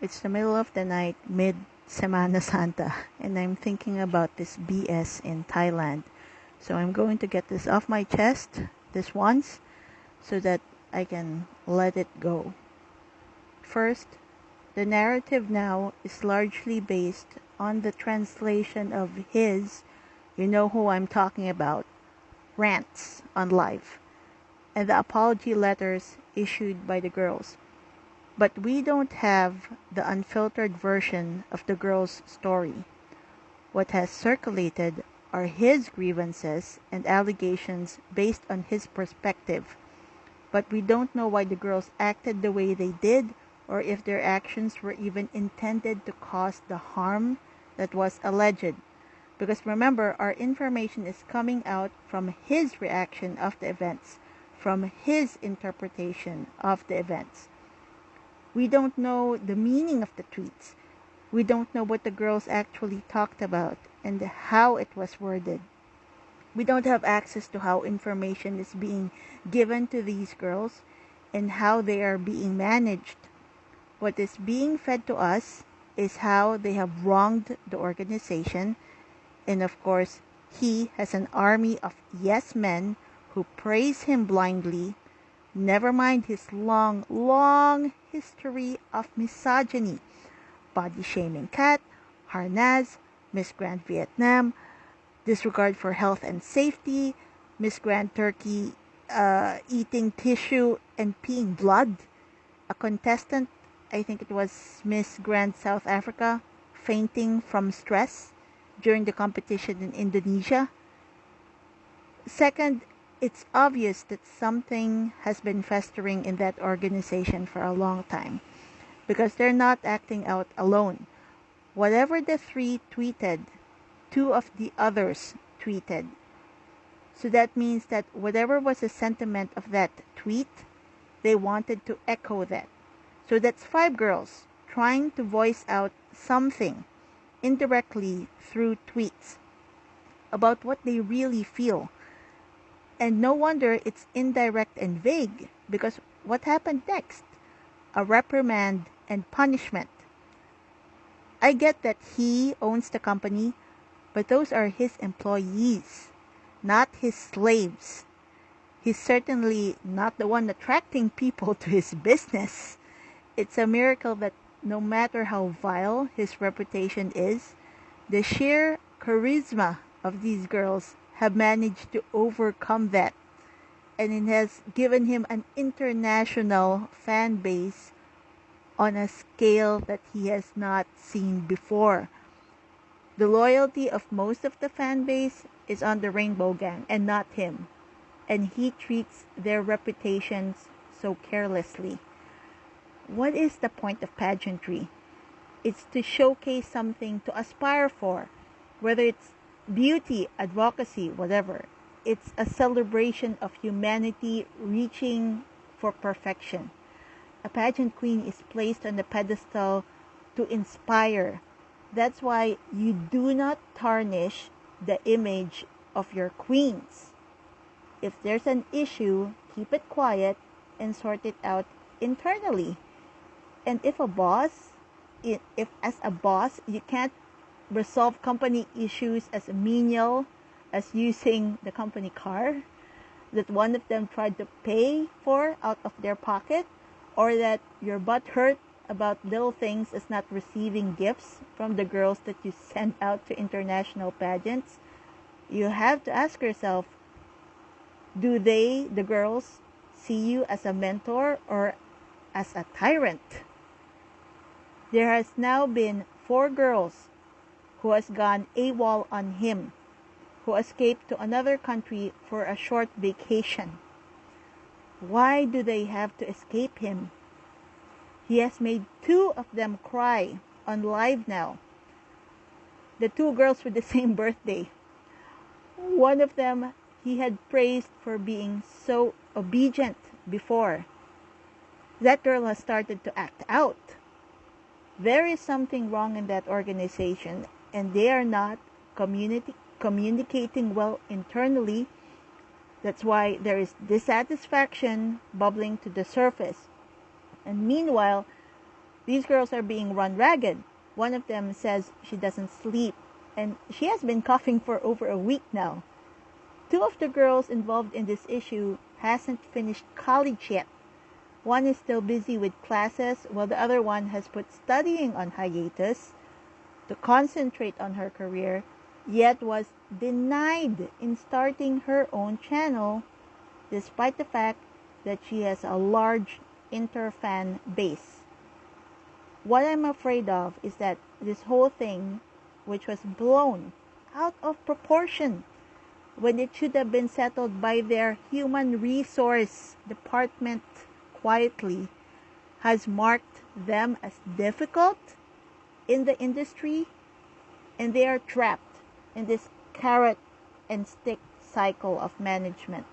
It's the middle of the night, mid Semana Santa, and I'm thinking about this BS in Thailand. So I'm going to get this off my chest this once so that I can let it go. First, the narrative now is largely based on the translation of his, you know who I'm talking about, rants on live, and the apology letters issued by the girls. But we don't have the unfiltered version of the girl's story. What has circulated are his grievances and allegations based on his perspective. But we don't know why the girls acted the way they did or if their actions were even intended to cause the harm that was alleged. Because remember, our information is coming out from his reaction of the events, from his interpretation of the events. We don't know the meaning of the tweets. We don't know what the girls actually talked about and how it was worded. We don't have access to how information is being given to these girls and how they are being managed. What is being fed to us is how they have wronged the organization, and of course, he has an army of yes men who praise him blindly. Never mind his long, long history of misogyny, body shaming Kat, Harnaz, Miss Grand Vietnam, disregard for health and safety, Miss Grand Turkey eating tissue and peeing blood, a contestant, I think it was Miss Grand South Africa, fainting from stress during the competition in Indonesia. Second, it's obvious that something has been festering in that organization for a long time because they're not acting out alone. Whatever the three tweeted, two of the others tweeted. So that means that whatever was the sentiment of that tweet, they wanted to echo that. So that's five girls trying to voice out something indirectly through tweets about what they really feel. And no wonder it's indirect and vague, because what happened next? A reprimand and punishment. I get that he owns the company, but those are his employees, not his slaves. He's certainly not the one attracting people to his business. It's a miracle that no matter how vile his reputation is, the sheer charisma of these girls have managed to overcome that, and it has given him an international fan base on a scale that he has not seen before. The loyalty of most of the fan base is on the Rainbow Gang and not him, and he treats their reputations so carelessly. What is the point of pageantry? It's to showcase something to aspire for, whether it's beauty, advocacy, whatever. It's a celebration of humanity reaching for perfection. A pageant queen is placed on the pedestal to inspire. That's why you do not tarnish the image of your queens. If there's an issue, keep it quiet and sort it out internally. And if as a boss, you can't resolve company issues as menial as using the company car that one of them tried to pay for out of their pocket, or that your butt hurt about little things as not receiving gifts from the girls that you send out to international pageants, you have to ask yourself, do the girls, see you as a mentor or as a tyrant? There has now been 4 girls who has gone AWOL on him, who escaped to another country for a short vacation. Why do they have to escape him? He has made 2 of them cry on live now. The 2 girls with the same birthday. One of them he had praised for being so obedient before. That girl has started to act out. There is something wrong in that organization, and they are not communicating well internally. That's why there is dissatisfaction bubbling to the surface. And meanwhile, These girls are being run ragged. One of them says she doesn't sleep, and she has been coughing for over a week now. Two of the girls involved in this issue hasn't finished college yet. One is still busy with classes, while the other one has put studying on hiatus to concentrate on her career, yet was denied in starting her own channel, despite the fact that she has a large interfan base. What I'm afraid of is that this whole thing, which was blown out of proportion when it should have been settled by their human resource department quietly, has marked them as difficult in the industry, and they are trapped in this carrot and stick cycle of management.